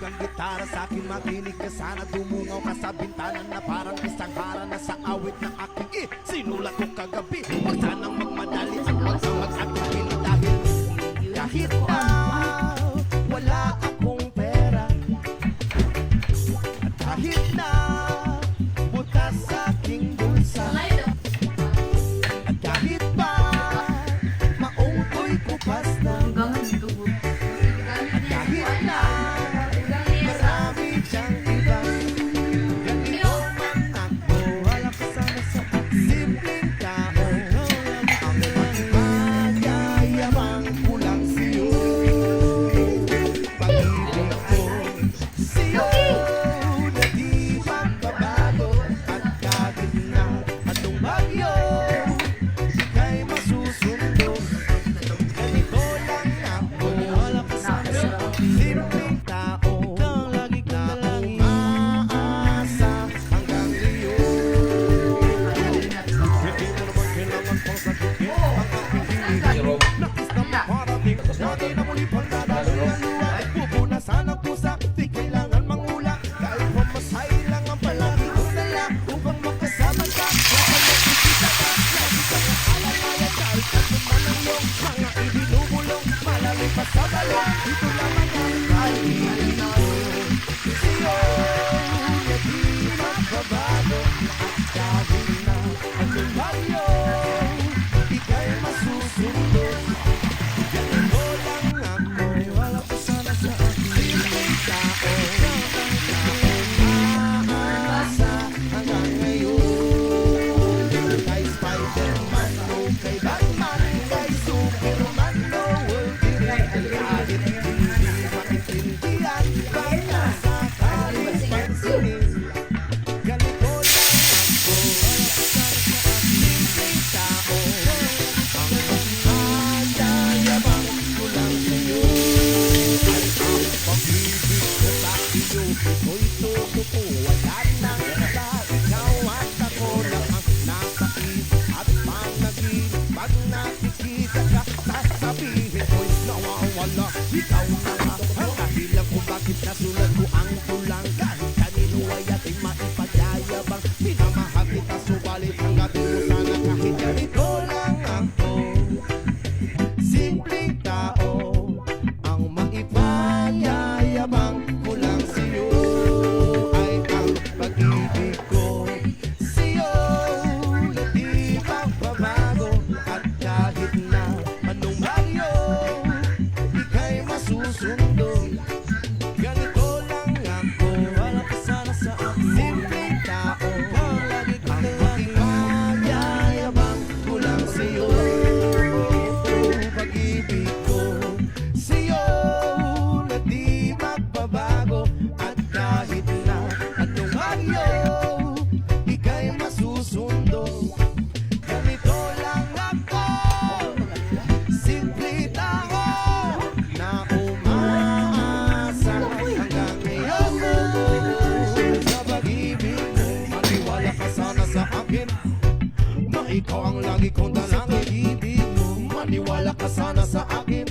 ng gitara sa akin makinig ka sana. Dumungaw ka sa bintana na parang isang harana sa awit na aking sinulat ko kagabi. Huwag sanang magmadali at magsamag at hindi dahil kahit na wala akong pera at kahit na butas sa aking bulsa at kahit pa maungkoy kupas na at kahit na marami siyang iba, ganito man ako, wala ka sana sa simpleng tao. Ang magyayabang kulang sa'yo, pag-ibig ko sa'yo na di magbabago at kahit na anong bagyo ika'y masusundo. Ganito lang ako, wala ka sana sa simpleng tao. Ikaw lagi ka lang umaasa hanggang ngayon. Hindi mo naman kailangan pang sagutin ang aking hinihingi. Nakis na maparating, lagi na muli pang dadaloy ang luha. Pupunasan ang pusa, di kailangan mangula. Kahit pamasahe lang ang palagi kong dala upang makasama ka. Kapag nakikita ka, lagi kang alalaya. Kahit na naman ang iyong mga ibinubulong, malalim pa sa balong. Ito lamang ang pag-ibig ko sa'yo na di magbabago at kahit na anong bagyo ika'y masusundo. Ganito lang ako, wala pa sana sa simpleng tao. Umaasa hanggang ngayon. Kay Spider-Man o kay Batman, kay Superman o Wolverine, kahit hindi maintindihan, basta sa kaling pansinin. Ganito lang ako, wala pa sana sa simpleng tao. Ang magyayabang ko lang sa'yo ay ang pag-ibig ko sa iyo. Ito'y totoo, wala nang iba. Ikaw at ako lang ang nasa isip at panaginip. Pag nakikita ka, sasabihin ko'y nawawala. Ikaw na nga ang dahilan kung bakit nasulat ko ang tulang. Kahit kanino ay ating maipagyayabang. Minamahal kita, subalit hanggatin mo sana kahit ganito lang ako. Simpleng tao, ang maipanyayabang ko lang sa'yo ay ang pag-ibig ko sa'yo na di magbabago at kahit na anong bagyo ika'y masusundo. Ganito lang ako, wala ka sana sa simpleng tao. Ang maipanyayabang ko lang sa'yo, pag-ibig ko sa'yo na di magbabago at kahit na anong bagyo ika'y masusundo. Ganito lang ako, simple tao na umaasa hanggang ngayon. Sa pag-ibig mo, maniwala ka sana sa akin na ikaw ang lagi kong dalangin. Ibig mo, maniwala ka sana sa akin